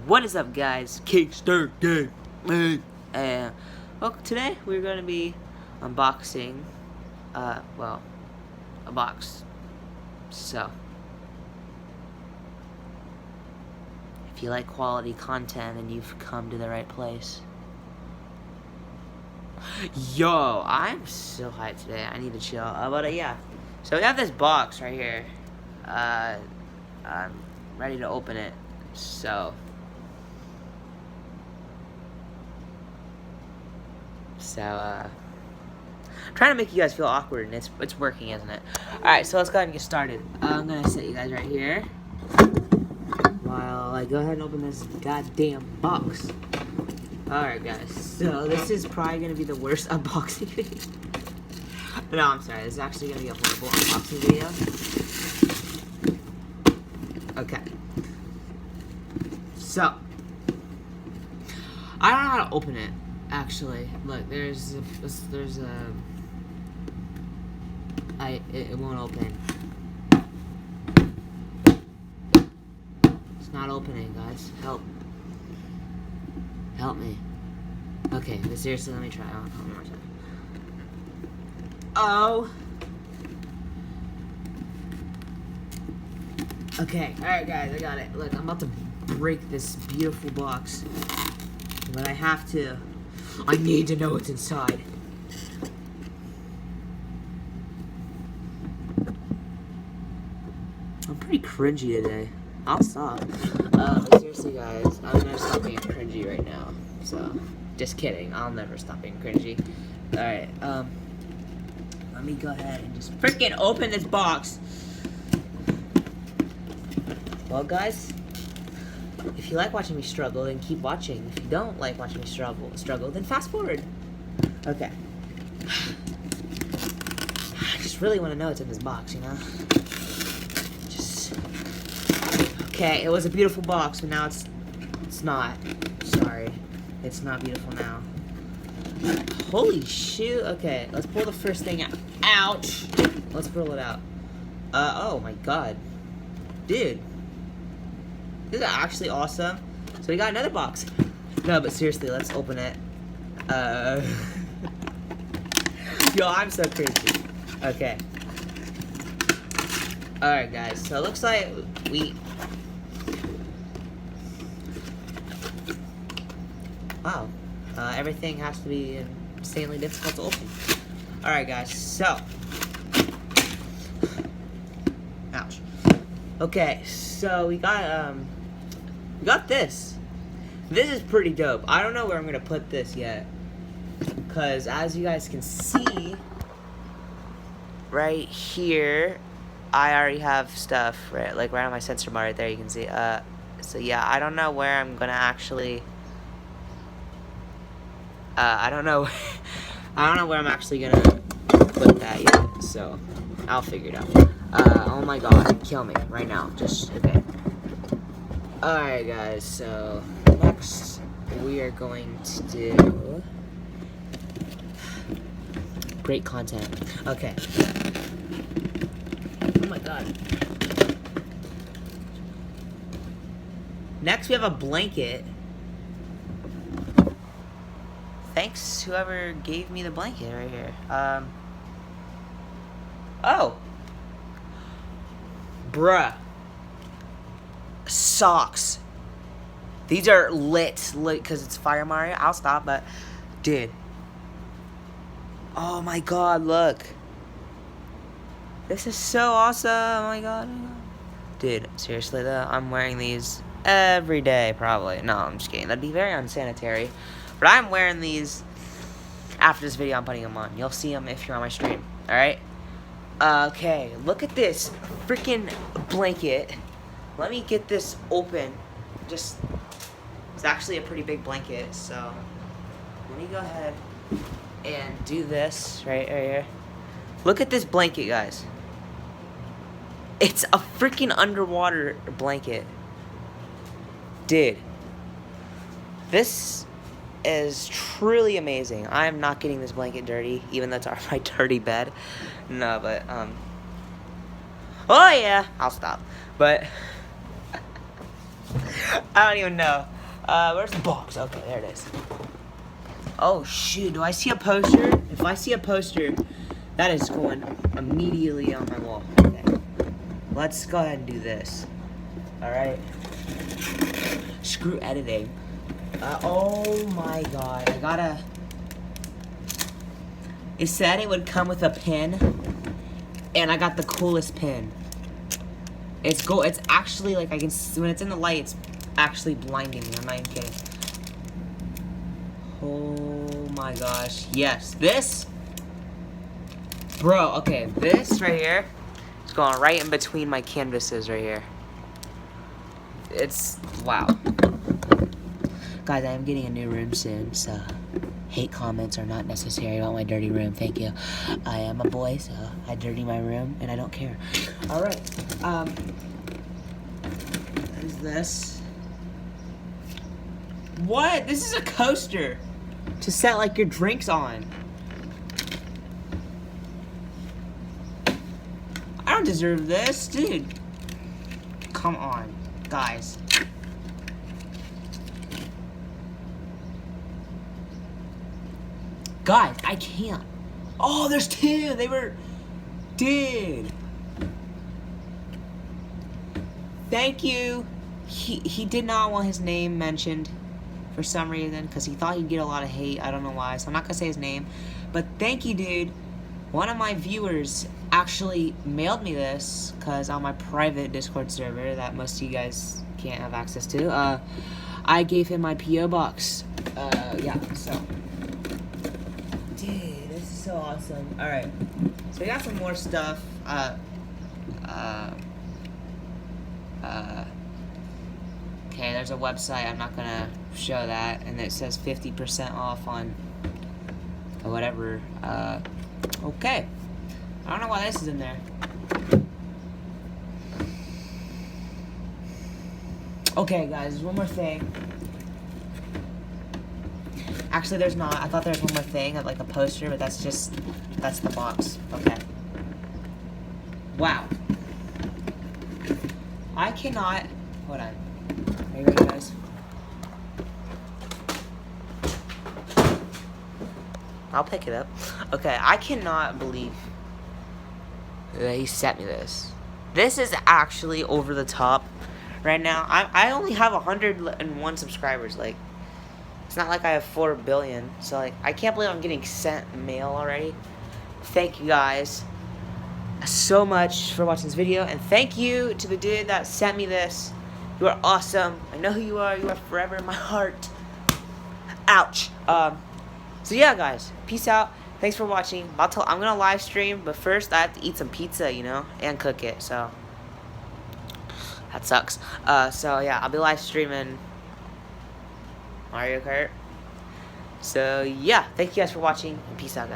What is up, guys? Kickstart Game. Well, today we're going to be unboxing, well, a box. So, if you like quality content, then you've come to the right place. Yo, I'm so hyped today. I need to chill. Yeah. So we have this box right here. I'm ready to open it. So, trying to make you guys feel awkward, and it's working, isn't it? Alright, so let's go ahead and get started. I'm gonna set you guys right here while I go ahead and open this goddamn box. Alright, guys, so this is probably gonna be the worst unboxing video. No, I'm sorry, this is actually gonna be a horrible unboxing video. Okay. So, I don't know how to open it. Actually, look, it won't open. It's not opening, guys. Help me. Okay, but seriously, let me try. One more time. Oh. Okay, alright, guys, I got it. Look, I'm about to break this beautiful box, but I have to. I need to know what's inside. I'm pretty cringy today. I'll stop. Seriously, guys, I'm gonna stop being cringy right now. So, just kidding. I'll never stop being cringy. Alright, let me go ahead and just freaking open this box. Well, guys, if you like watching me struggle, then keep watching. If you don't like watching me struggle, then fast forward. Okay. I just really want to know what's in this box, you know? Okay, it was a beautiful box, but now it's not. Sorry. It's not beautiful now. Holy shoot. Okay, let's pull the first thing out. Ouch! Let's pull it out. Oh my god. Dude. This is actually awesome. So we got another box. No, but seriously, let's open it. Yo, I'm so crazy. Okay. Alright, guys. So it looks like wow. Everything has to be insanely difficult to open. Alright, guys. So. Ouch. Okay, so we got this. This is pretty dope. I don't know where I'm gonna put this yet, because as you guys can see right here, I already have stuff right on my sensor bar right there. You can see. So yeah, I don't know where I'm gonna actually. I don't know where I'm actually gonna put that yet. So I'll figure it out. Oh my god, kill me right now. Just okay. Alright, guys, so next we are going to do great content. Okay. Oh my god. Next we have a blanket. Thanks whoever gave me the blanket right here. Oh. Bruh. Socks. These are lit because it's Fire Mario. I'll stop, but dude. Oh my god, look. This is so awesome. Oh my god. Dude, seriously though, I'm wearing these every day probably. No, I'm just kidding. That'd be very unsanitary. But I'm wearing these after this video. I'm putting them on. You'll see them if you're on my stream. Alright? Okay, look at this freaking blanket. Let me get this open. It's actually a pretty big blanket, so let me go ahead and do this right here. Look at this blanket, guys. It's a freaking underwater blanket. Dude. This is truly amazing. I am not getting this blanket dirty, even though it's on my dirty bed. No, but, oh yeah, I'll stop. But I don't even know. Where's the box? Okay, there it is. Oh shoot, do I see a poster? If I see a poster, that is going immediately on my wall. Okay. Let's go ahead and do this. Alright. Screw editing. Oh my god, I gotta... It said it would come with a pin, and I got the coolest pin. It's actually, like, I can see, when it's in the light, it's actually blinding me. I'm not even kidding. Oh my gosh. Yes, this... Bro, okay, this right here is going right in between my canvases right here. It's... wow. Guys, I am getting a new room soon, so... hate comments are not necessary about my dirty room. Thank you. I am a boy, so I dirty my room, and I don't care. Alright, what is this? What? This is a coaster to set, like, your drinks on. I don't deserve this, dude. Come on, guys. Guys, I can't. Oh, there's two. They were... Dude. Thank you. He did not want his name mentioned for some reason, because he thought he'd get a lot of hate. I don't know why, so I'm not going to say his name. But thank you, dude. One of my viewers actually mailed me this, because on my private Discord server that most of you guys can't have access to, I gave him my P.O. box. Yeah, so... Dude, this is so awesome. Alright, so we got some more stuff. Okay, there's a website, I'm not gonna show that, and it says 50% off on whatever. Okay. I don't know why this is in there. Okay, guys, there's one more thing. Actually, there's not. I thought there was one more thing, like a poster, but that's the box. Okay. Wow. I cannot... Hold on. Are you ready, guys? I'll pick it up. Okay, I cannot believe that he sent me this. This is actually over the top right now. I only have 101 subscribers. Like, it's not like I have 4 billion. So, like, I can't believe I'm getting sent mail already. Thank you guys so much for watching this video. And thank you to the dude that sent me this. You are awesome. I know who you are. You are forever in my heart. Ouch. So yeah, guys, peace out. Thanks for watching. I'm gonna live stream, but first I have to eat some pizza, you know, and cook it. So that sucks. So yeah, I'll be live streaming Mario Kart. So yeah, thank you guys for watching, and peace out, guys.